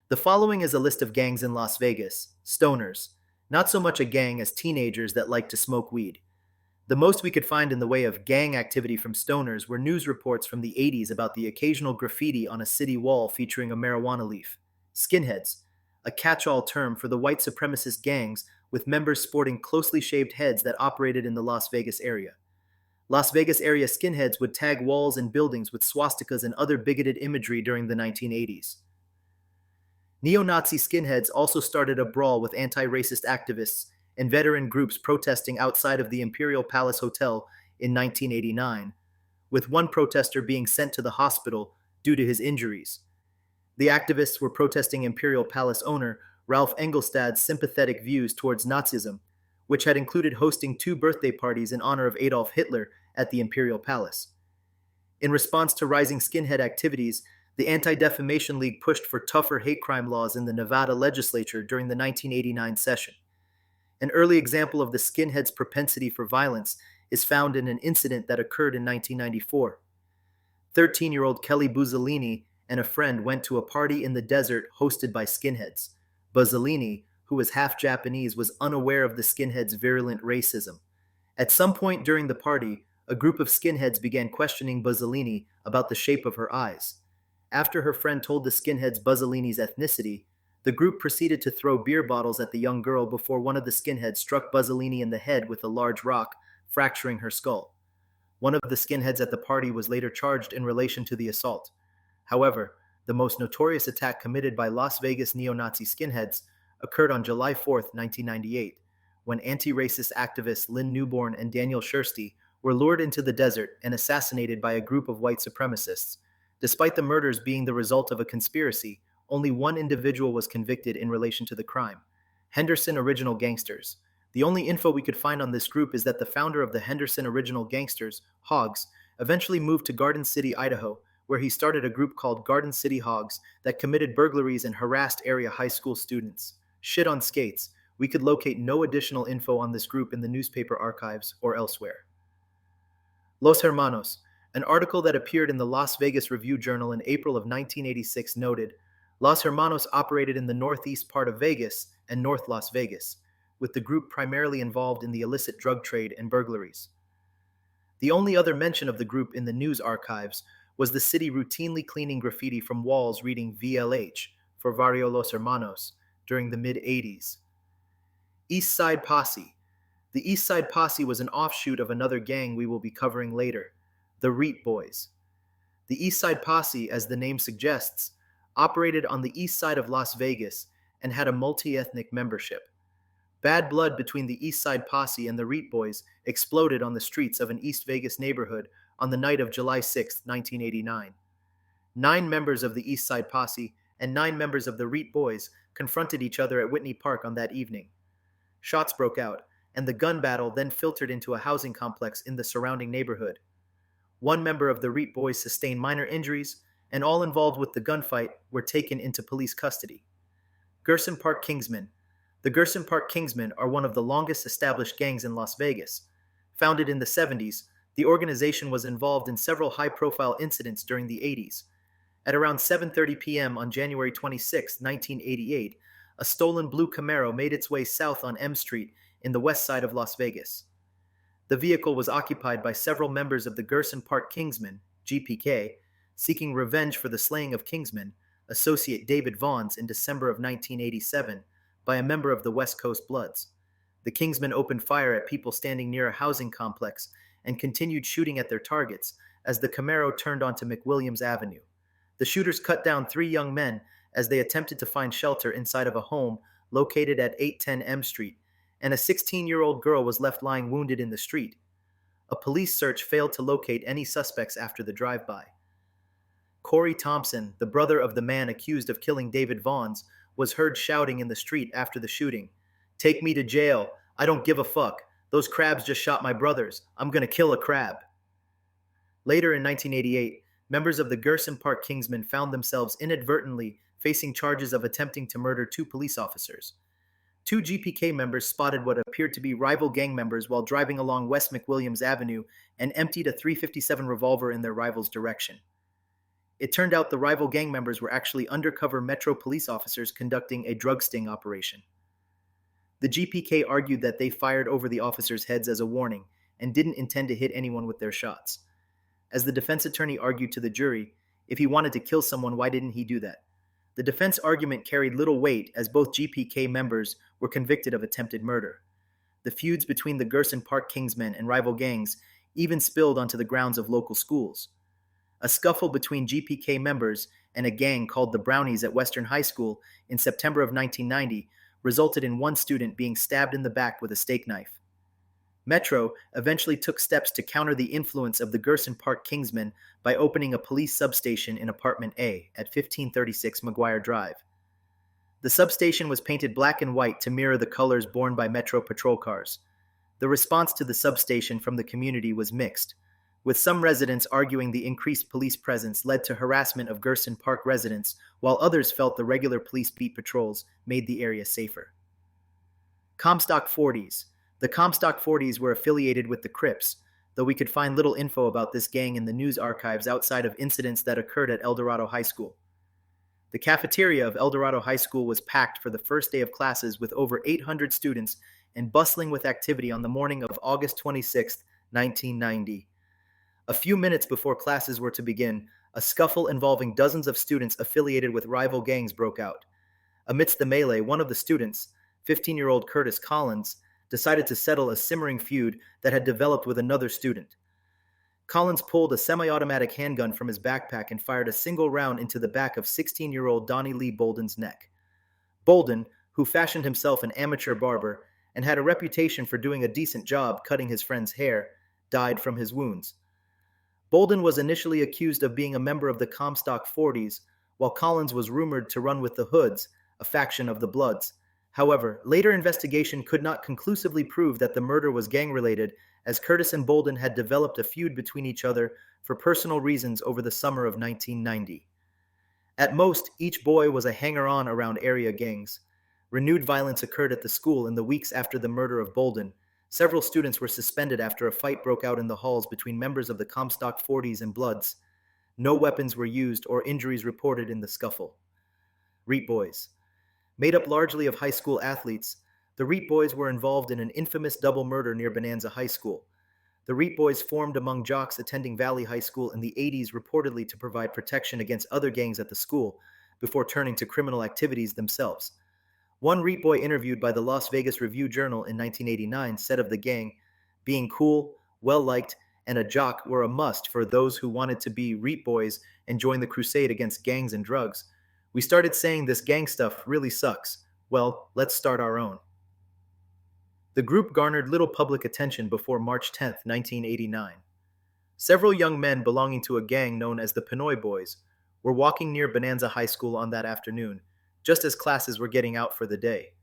The following is a list of gangs in Las Vegas. Stoners. Not so much a gang as teenagers that like to smoke weed. The most we could find in the way of gang activity from stoners were news reports from the 80s about the occasional graffiti on a city wall featuring a marijuana leaf. Skinheads. A catch-all term for the white supremacist gangs with members sporting closely shaved heads that operated in the Las Vegas area. Las Vegas area skinheads would tag walls and buildings with swastikas and other bigoted imagery during the 1980s. Neo-Nazi skinheads also started a brawl with anti-racist activists and veteran groups protesting outside of the Imperial Palace Hotel in 1989, with one protester being sent to the hospital due to his injuries. The activists were protesting Imperial Palace owner Ralph Engelstad's sympathetic views towards Nazism, which had included hosting two birthday parties in honor of Adolf Hitler at the Imperial Palace. In response to rising skinhead activities, the Anti-Defamation League pushed for tougher hate crime laws in the Nevada legislature during the 1989 session. An early example of the skinheads' propensity for violence is found in an incident that occurred in 1994. 13-year-old Kelly Buzzolini and a friend went to a party in the desert hosted by skinheads. Buzzolini, who was half Japanese, was unaware of the skinheads' virulent racism. At some point during the party, a group of skinheads began questioning Buzzolini about the shape of her eyes. After her friend told the skinheads Buzzolini's ethnicity, the group proceeded to throw beer bottles at the young girl before one of the skinheads struck Buzzolini in the head with a large rock, fracturing her skull. One of the skinheads at the party was later charged in relation to the assault. However, the most notorious attack committed by Las Vegas neo-Nazi skinheads occurred on July 4, 1998, when anti-racist activists Lynn Newborn and Daniel Schursty were lured into the desert and assassinated by a group of white supremacists. Despite the murders being the result of a conspiracy, only one individual was convicted in relation to the crime: Henderson Original Gangsters. The only info we could find on this group is that the founder of the Henderson Original Gangsters, Hogs, eventually moved to Garden City, Idaho, where he started a group called Garden City Hogs that committed burglaries and harassed area high school students. Shit on skates. We could locate no additional info on this group in the newspaper archives or elsewhere. Los Hermanos. An article that appeared in the Las Vegas Review-Journal in April of 1986 noted, Los Hermanos operated in the northeast part of Vegas and North Las Vegas, with the group primarily involved in the illicit drug trade and burglaries. The only other mention of the group in the news archives was the city routinely cleaning graffiti from walls reading VLH for Barrio Los Hermanos during the mid-80s. East Side Posse. The East Side Posse was an offshoot of another gang we will be covering later, the REIT Boys. The East Side Posse, as the name suggests, operated on the east side of Las Vegas and had a multi-ethnic membership. Bad blood between the East Side Posse and the REIT Boys exploded on the streets of an East Vegas neighborhood on the night of July 6, 1989. 9 members of the East Side Posse and 9 members of the REIT Boys confronted each other at Whitney Park on that evening. Shots broke out, and the gun battle then filtered into a housing complex in the surrounding neighborhood. One member of the REIT Boys sustained minor injuries, and all involved with the gunfight were taken into police custody. Gerson Park Kingsmen. The Gerson Park Kingsmen are one of the longest established gangs in Las Vegas. Founded in the 70s, the organization was involved in several high-profile incidents during the 80s. At around 7:30 p.m. on January 26, 1988, a stolen blue Camaro made its way south on M Street in the west side of Las Vegas. The vehicle was occupied by several members of the Gerson Park Kingsmen, GPK, seeking revenge for the slaying of Kingsman, associate David Vaughns, in December of 1987 by a member of the West Coast Bloods. The Kingsmen opened fire at people standing near a housing complex and continued shooting at their targets as the Camaro turned onto McWilliams Avenue. The shooters cut down 3 young men as they attempted to find shelter inside of a home located at 810 M Street, and a 16-year-old girl was left lying wounded in the street. A police search failed to locate any suspects after the drive-by. Corey Thompson, the brother of the man accused of killing David Vaughns, was heard shouting in the street after the shooting, "Take me to jail. I don't give a fuck. Those crabs just shot my brothers. I'm gonna kill a crab." Later in 1988, members of the Gerson Park Kingsmen found themselves inadvertently facing charges of attempting to murder 2 police officers. 2 GPK members spotted what appeared to be rival gang members while driving along West McWilliams Avenue and emptied a .357 revolver in their rival's direction. It turned out the rival gang members were actually undercover Metro police officers conducting a drug sting operation. The GPK argued that they fired over the officers' heads as a warning and didn't intend to hit anyone with their shots. As the defense attorney argued to the jury, if he wanted to kill someone, why didn't he do that? The defense argument carried little weight as both GPK members were convicted of attempted murder. The feuds between the Gerson Park Kingsmen and rival gangs even spilled onto the grounds of local schools. A scuffle between GPK members and a gang called the Brownies at Western High School in September of 1990 resulted in one student being stabbed in the back with a steak knife. Metro eventually took steps to counter the influence of the Gerson Park Kingsmen by opening a police substation in Apartment A at 1536 McGuire Drive. The substation was painted black and white to mirror the colors borne by Metro patrol cars. The response to the substation from the community was mixed, with some residents arguing the increased police presence led to harassment of Gerson Park residents, while others felt the regular police beat patrols made the area safer. Comstock 40s. The Comstock 40s were affiliated with the Crips, though we could find little info about this gang in the news archives outside of incidents that occurred at El Dorado High School. The cafeteria of El Dorado High School was packed for the first day of classes with over 800 students and bustling with activity on the morning of August 26, 1990. A few minutes before classes were to begin, a scuffle involving dozens of students affiliated with rival gangs broke out. Amidst the melee, one of the students, 15-year-old Curtis Collins, decided to settle a simmering feud that had developed with another student. Collins pulled a semi-automatic handgun from his backpack and fired a single round into the back of 16-year-old Donnie Lee Bolden's neck. Bolden, who fashioned himself an amateur barber and had a reputation for doing a decent job cutting his friend's hair, died from his wounds. Bolden was initially accused of being a member of the Comstock 40s, while Collins was rumored to run with the Hoods, a faction of the Bloods. However, later investigation could not conclusively prove that the murder was gang-related, as Curtis and Bolden had developed a feud between each other for personal reasons over the summer of 1990. At most, each boy was a hanger-on around area gangs. Renewed violence occurred at the school in the weeks after the murder of Bolden. Several students were suspended after a fight broke out in the halls between members of the Comstock 40s and Bloods. No weapons were used or injuries reported in the scuffle. REIT Boys. Made up largely of high school athletes, the REIT Boys were involved in an infamous double murder near Bonanza High School. The REIT Boys formed among jocks attending Valley High School in the 80s reportedly to provide protection against other gangs at the school, before turning to criminal activities themselves. One REIT Boy interviewed by the Las Vegas Review-Journal in 1989 said of the gang, "Being cool, well-liked, and a jock were a must for those who wanted to be REIT Boys and join the crusade against gangs and drugs. We started saying this gang stuff really sucks. Well, let's start our own." The group garnered little public attention before March 10, 1989. Several young men belonging to a gang known as the Pinoy Boys were walking near Bonanza High School on that afternoon, just as classes were getting out for the day.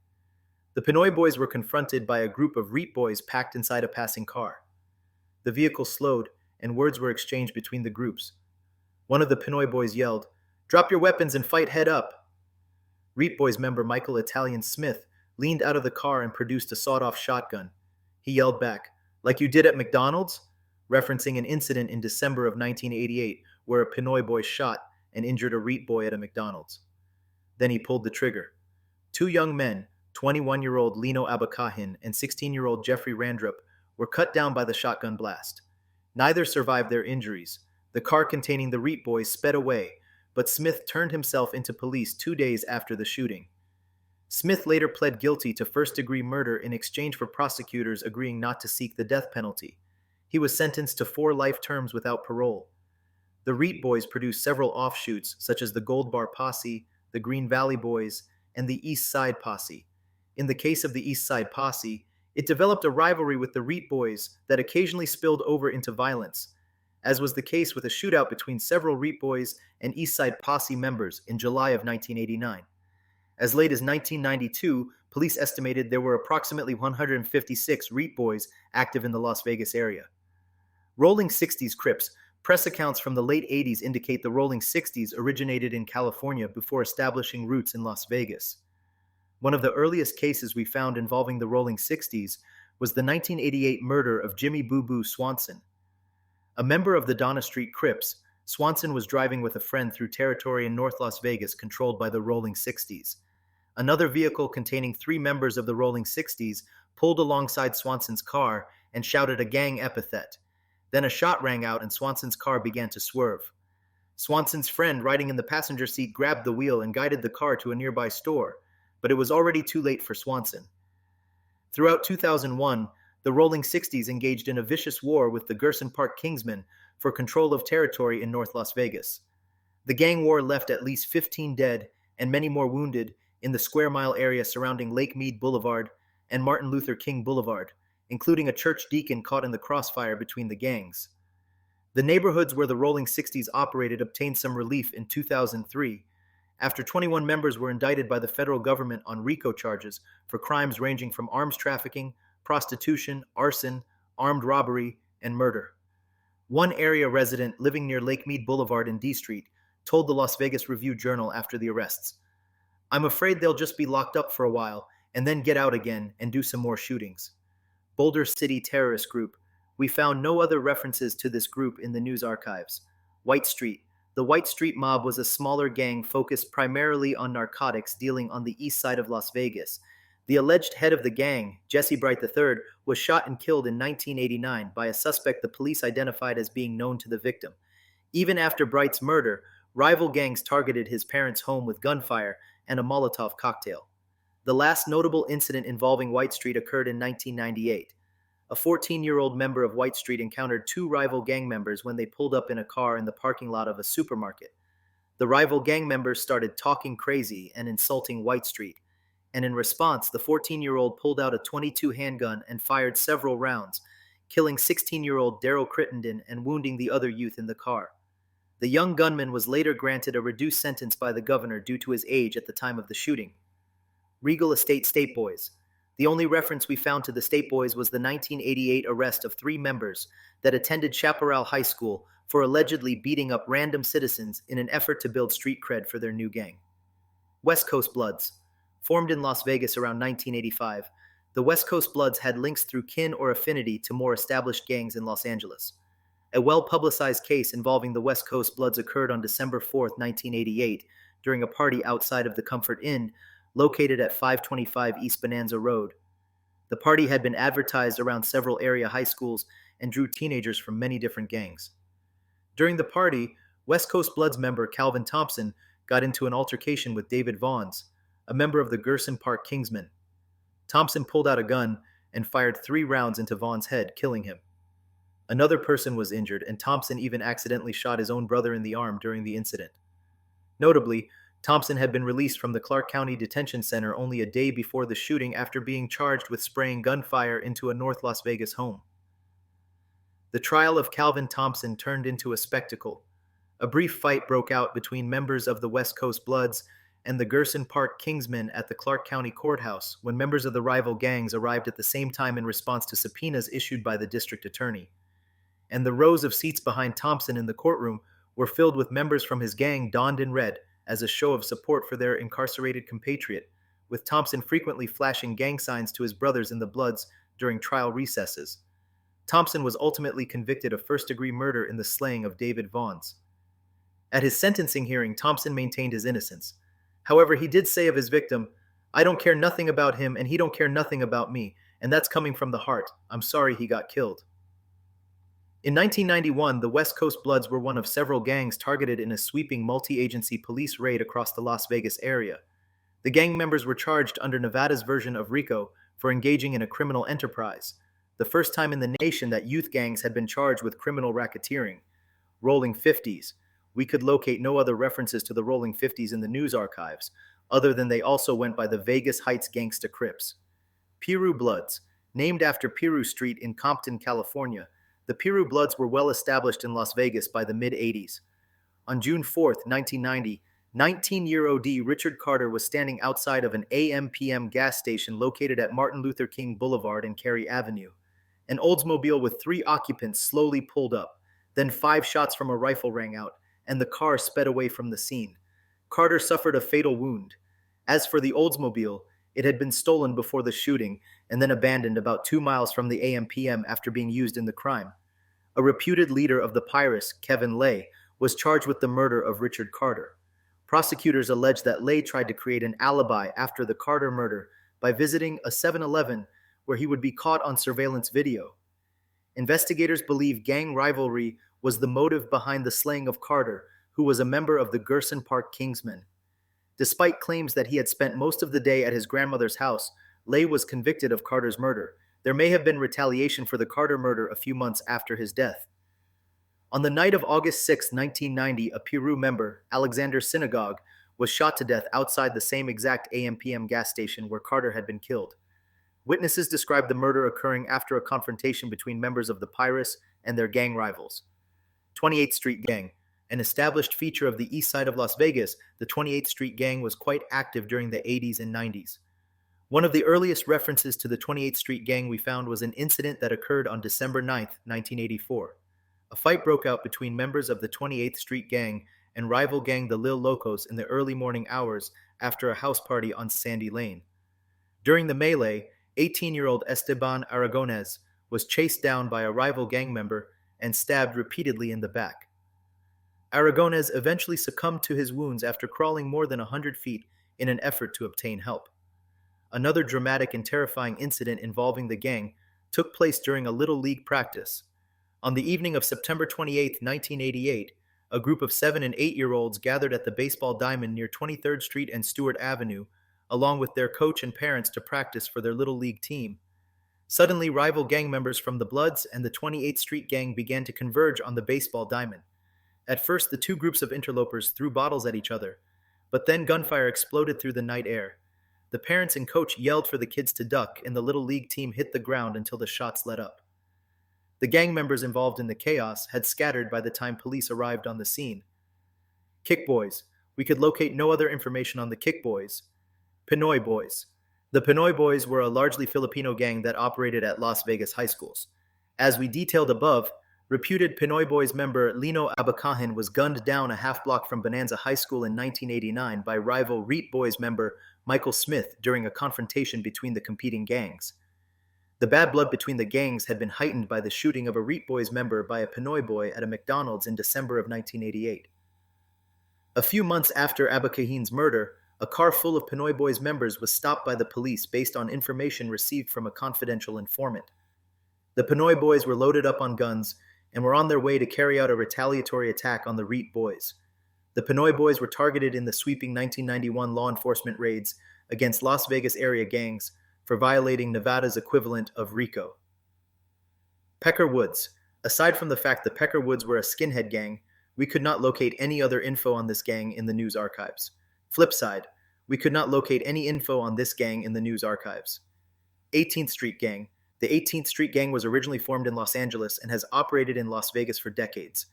The Pinoy Boys were confronted by a group of REIT Boys packed inside a passing car. The vehicle slowed, and words were exchanged between the groups. One of the Pinoy Boys yelled, "Drop your weapons and fight head up." REIT Boys member Michael Italian Smith leaned out of the car and produced a sawed-off shotgun. He yelled back, "Like you did at McDonald's?" referencing an incident in December of 1988 where a Pinoy Boy shot and injured a REIT Boy at a McDonald's. Then he pulled the trigger. Two young men, 21-year-old Lino Abakahin and 16-year-old Jeffrey Randrup, were cut down by the shotgun blast. Neither survived their injuries. The car containing the REIT Boys sped away, but Smith turned himself into police 2 days after the shooting. Smith later pled guilty to first-degree murder in exchange for prosecutors agreeing not to seek the death penalty. He was sentenced to 4 life terms without parole. The REIT Boys produced several offshoots, such as the Gold Bar Posse, the Green Valley Boys, and the East Side Posse. In the case of the East Side Posse, it developed a rivalry with the REIT Boys that occasionally spilled over into violence, as was the case with a shootout between several REIT Boys and East Side Posse members in July of 1989. As late as 1992, police estimated there were approximately 156 REIT Boys active in the Las Vegas area. Rolling 60s Crips. Press accounts from the late 80s indicate the Rolling 60s originated in California before establishing roots in Las Vegas. One of the earliest cases we found involving the Rolling 60s was the 1988 murder of Jimmy Boo Boo Swanson. A member of the Donna Street Crips, Swanson was driving with a friend through territory in North Las Vegas controlled by the Rolling 60s. Another vehicle containing three members of the Rolling 60s pulled alongside Swanson's car and shouted a gang epithet. Then a shot rang out and Swanson's car began to swerve. Swanson's friend, riding in the passenger seat, grabbed the wheel and guided the car to a nearby store, but it was already too late for Swanson. Throughout 2001, the Rolling 60s engaged in a vicious war with the Gerson Park Kingsmen for control of territory in North Las Vegas. The gang war left at least 15 dead and many more wounded in the square mile area surrounding Lake Mead Boulevard and Martin Luther King Boulevard, including a church deacon caught in the crossfire between the gangs. The neighborhoods where the Rolling 60s operated obtained some relief in 2003, after 21 members were indicted by the federal government on RICO charges for crimes ranging from arms trafficking, prostitution, arson, armed robbery, and murder. One area resident living near Lake Mead Boulevard in D Street told the Las Vegas Review-Journal after the arrests, "I'm afraid they'll just be locked up for a while and then get out again and do some more shootings." Boulder City Terrorist Group. We found no other references to this group in the news archives. White Street. The White Street Mob was a smaller gang focused primarily on narcotics dealing on the east side of Las Vegas. The alleged head of the gang, Jesse Bright III, was shot and killed in 1989 by a suspect the police identified as being known to the victim. Even after Bright's murder, rival gangs targeted his parents' home with gunfire and a Molotov cocktail. The last notable incident involving White Street occurred in 1998. A 14-year-old member of White Street encountered two rival gang members when they pulled up in a car in the parking lot of a supermarket. The rival gang members started talking crazy and insulting White Street, and in response, the 14-year-old pulled out a .22 handgun and fired several rounds, killing 16-year-old Daryl Crittenden and wounding the other youth in the car. The young gunman was later granted a reduced sentence by the governor due to his age at the time of the shooting. Regal Estate State Boys. The only reference we found to the State Boys was the 1988 arrest of three members that attended Chaparral High School for allegedly beating up random citizens in an effort to build street cred for their new gang. West Coast Bloods. Formed in Las Vegas around 1985, the West Coast Bloods had links through kin or affinity to more established gangs in Los Angeles. A well-publicized case involving the West Coast Bloods occurred on December 4, 1988, during a party outside of the Comfort Inn, located at 525 East Bonanza Road. The party had been advertised around several area high schools and drew teenagers from many different gangs. During the party, West Coast Bloods member Calvin Thompson got into an altercation with David Vaughns, a member of the Gerson Park Kingsmen. Thompson pulled out a gun and fired 3 rounds into Vaughn's head, killing him. Another person was injured, and Thompson even accidentally shot his own brother in the arm during the incident. Notably, Thompson had been released from the Clark County Detention Center only a day before the shooting after being charged with spraying gunfire into a North Las Vegas home. The trial of Calvin Thompson turned into a spectacle. A brief fight broke out between members of the West Coast Bloods and the Gerson Park Kingsmen at the Clark County Courthouse when members of the rival gangs arrived at the same time in response to subpoenas issued by the district attorney. And the rows of seats behind Thompson in the courtroom were filled with members from his gang donned in red, as a show of support for their incarcerated compatriot, with Thompson frequently flashing gang signs to his brothers in the Bloods during trial recesses. Thompson was ultimately convicted of first-degree murder in the slaying of David Vaughns. At his sentencing hearing, Thompson maintained his innocence. However, he did say of his victim, "I don't care nothing about him and he don't care nothing about me, and that's coming from the heart. I'm sorry he got killed." In 1991, the West Coast Bloods were one of several gangs targeted in a sweeping multi-agency police raid across the Las Vegas area. The gang members were charged under Nevada's version of RICO for engaging in a criminal enterprise, the first time in the nation that youth gangs had been charged with criminal racketeering. Rolling 50s. We could locate no other references to the Rolling 50s in the news archives, other than they also went by the Vegas Heights Gangsta Crips. Piru Bloods. Named after Piru Street in Compton, California, the Piru Bloods were well established in Las Vegas by the mid-80s. On June 4, 1990, 19-year-old Richard Carter was standing outside of an AM/PM gas station located at Martin Luther King Boulevard and Cary Avenue. An Oldsmobile with 3 occupants slowly pulled up. Then 5 shots from a rifle rang out, and the car sped away from the scene. Carter suffered a fatal wound. As for the Oldsmobile, it had been stolen before the shooting and then abandoned about 2 miles from the AM/PM after being used in the crime. A reputed leader of the Pirates, Kevin Lay, was charged with the murder of Richard Carter. Prosecutors allege that Lay tried to create an alibi after the Carter murder by visiting a 7-Eleven where he would be caught on surveillance video. Investigators believe gang rivalry was the motive behind the slaying of Carter, who was a member of the Gerson Park Kingsmen. Despite claims that he had spent most of the day at his grandmother's house, Lay was convicted of Carter's murder. There may have been retaliation for the Carter murder a few months after his death. On the night of August 6, 1990, a Piru member, Alexander Synagogue, was shot to death outside the same exact AM/PM gas station where Carter had been killed. Witnesses described the murder occurring after a confrontation between members of the Pirates and their gang rivals. 28th Street Gang. An established feature of the east side of Las Vegas, the 28th Street Gang was quite active during the 80s and 90s. One of the earliest references to the 28th Street Gang we found was an incident that occurred on December 9, 1984. A fight broke out between members of the 28th Street Gang and rival gang the Lil Locos in the early morning hours after a house party on Sandy Lane. During the melee, 18-year-old Esteban Aragonés was chased down by a rival gang member and stabbed repeatedly in the back. Aragonés eventually succumbed to his wounds after crawling more than 100 feet in an effort to obtain help. Another dramatic and terrifying incident involving the gang took place during a Little League practice. On the evening of September 28, 1988, a group of 7- and 8-year-olds gathered at the baseball diamond near 23rd Street and Stewart Avenue, along with their coach and parents to practice for their Little League team. Suddenly, rival gang members from the Bloods and the 28th Street Gang began to converge on the baseball diamond. At first, the two groups of interlopers threw bottles at each other, but then gunfire exploded through the night air. The parents and coach yelled for the kids to duck, and the Little League team hit the ground until the shots let up. The gang members involved in the chaos had scattered by the time police arrived on the scene. Kick Boys. We could locate no other information on the Kick Boys. Pinoy Boys. The Pinoy Boys were a largely Filipino gang that operated at Las Vegas high schools. As we detailed above, reputed Pinoy Boys member Lino Abacahin was gunned down a half-block from Bonanza High School in 1989 by rival REIT Boys member Michael Smith during a confrontation between the competing gangs. The bad blood between the gangs had been heightened by the shooting of a REIT Boys member by a Pinoy boy at a McDonald's in December of 1988. A few months after Abacahin's murder, a car full of Pinoy Boys members was stopped by the police based on information received from a confidential informant. The Pinoy Boys were loaded up on guns and were on their way to carry out a retaliatory attack on the REIT Boys. The Pinoy Boys were targeted in the sweeping 1991 law enforcement raids against Las Vegas area gangs for violating Nevada's equivalent of RICO. Pecker Woods. Aside from the fact that Pecker Woods were a skinhead gang, we could not locate any other info on this gang in the news archives. Flip side, we could not locate any info on this gang in the news archives. 18th Street Gang. The 18th Street Gang was originally formed in Los Angeles and has operated in Las Vegas for decades.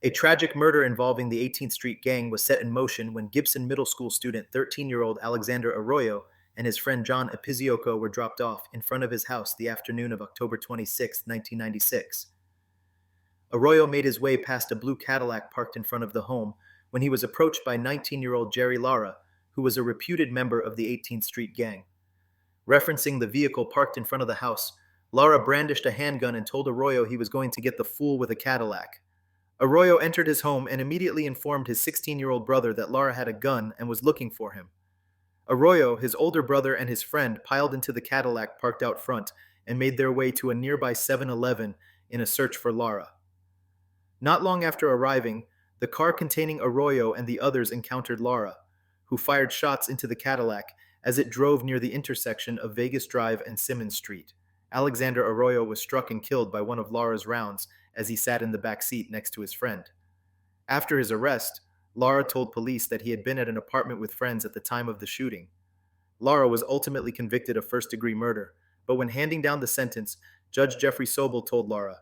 A tragic murder involving the 18th Street Gang was set in motion when Gibson Middle School student 13-year-old Alexander Arroyo and his friend John Epizioco were dropped off in front of his house the afternoon of October 26, 1996. Arroyo made his way past a blue Cadillac parked in front of the home when he was approached by 19-year-old Jerry Lara, who was a reputed member of the 18th Street Gang. Referencing the vehicle parked in front of the house, Lara brandished a handgun and told Arroyo he was going to get the fool with a Cadillac. Arroyo entered his home and immediately informed his 16-year-old brother that Lara had a gun and was looking for him. Arroyo, his older brother, and his friend piled into the Cadillac parked out front and made their way to a nearby 7-Eleven in a search for Lara. Not long after arriving, the car containing Arroyo and the others encountered Lara, who fired shots into the Cadillac as it drove near the intersection of Vegas Drive and Simmons Street. Alexander Arroyo was struck and killed by one of Lara's rounds as he sat in the back seat next to his friend. After his arrest, Lara told police that he had been at an apartment with friends at the time of the shooting. Lara was ultimately convicted of first-degree murder, but when handing down the sentence, Judge Jeffrey Sobel told Lara,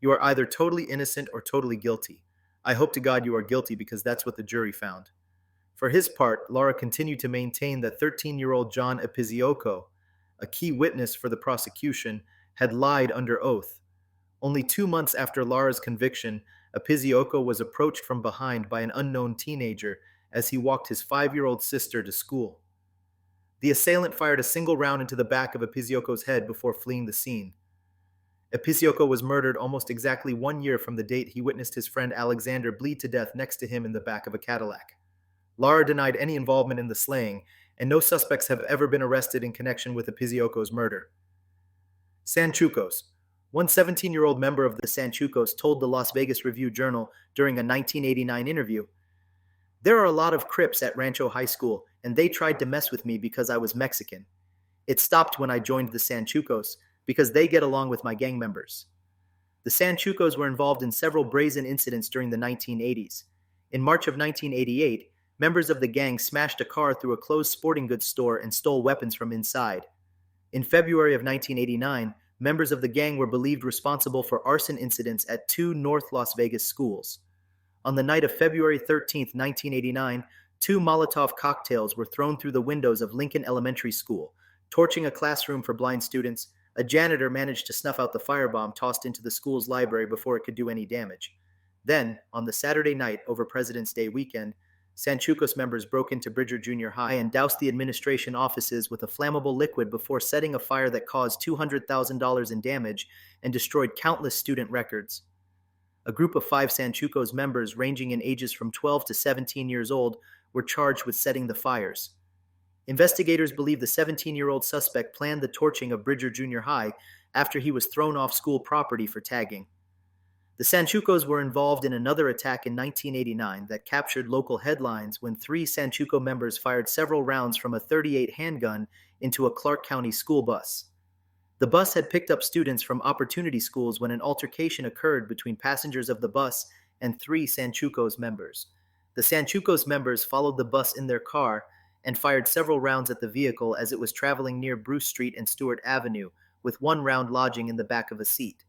"You are either totally innocent or totally guilty. I hope to God you are guilty because that's what the jury found." For his part, Lara continued to maintain that 13-year-old John Epizioco, a key witness for the prosecution, had lied under oath. Only 2 months after Lara's conviction, Epizioco was approached from behind by an unknown teenager as he walked his 5-year-old sister to school. The assailant fired a single round into the back of Epizioco's head before fleeing the scene. Episioko was murdered almost exactly 1 year from the date he witnessed his friend Alexander bleed to death next to him in the back of a Cadillac. Lara denied any involvement in the slaying, and no suspects have ever been arrested in connection with Episioko's murder. San Chucos. One 17-year-old member of the San Chucos told the Las Vegas Review-Journal during a 1989 interview, "There are a lot of Crips at Rancho High School, and they tried to mess with me because I was Mexican. It stopped when I joined the San Chucos, because they get along with my gang members." The San Chucos were involved in several brazen incidents during the 1980s. In March of 1988, members of the gang smashed a car through a closed sporting goods store and stole weapons from inside. In February of 1989, members of the gang were believed responsible for arson incidents at two North Las Vegas schools. On the night of February 13, 1989, two Molotov cocktails were thrown through the windows of Lincoln Elementary School, torching a classroom for blind students. A janitor managed to snuff out the firebomb tossed into the school's library before it could do any damage. Then, on the Saturday night over President's Day weekend, Sanchukos members broke into Bridger Junior High and doused the administration offices with a flammable liquid before setting a fire that caused $200,000 in damage and destroyed countless student records. A group of 5 Sanchukos members ranging in ages from 12 to 17 years old were charged with setting the fires. Investigators believe the 17-year-old suspect planned the torching of Bridger Junior High after he was thrown off school property for tagging. The Sanchukos were involved in another attack in 1989 that captured local headlines when 3 Sanchuco members fired several rounds from a .38 handgun into a Clark County school bus. The bus had picked up students from opportunity schools when an altercation occurred between passengers of the bus and 3 Sanchukos members. The Sanchukos members followed the bus in their car and fired several rounds at the vehicle as it was traveling near Bruce Street and Stewart Avenue, with 1 round lodging in the back of a seat.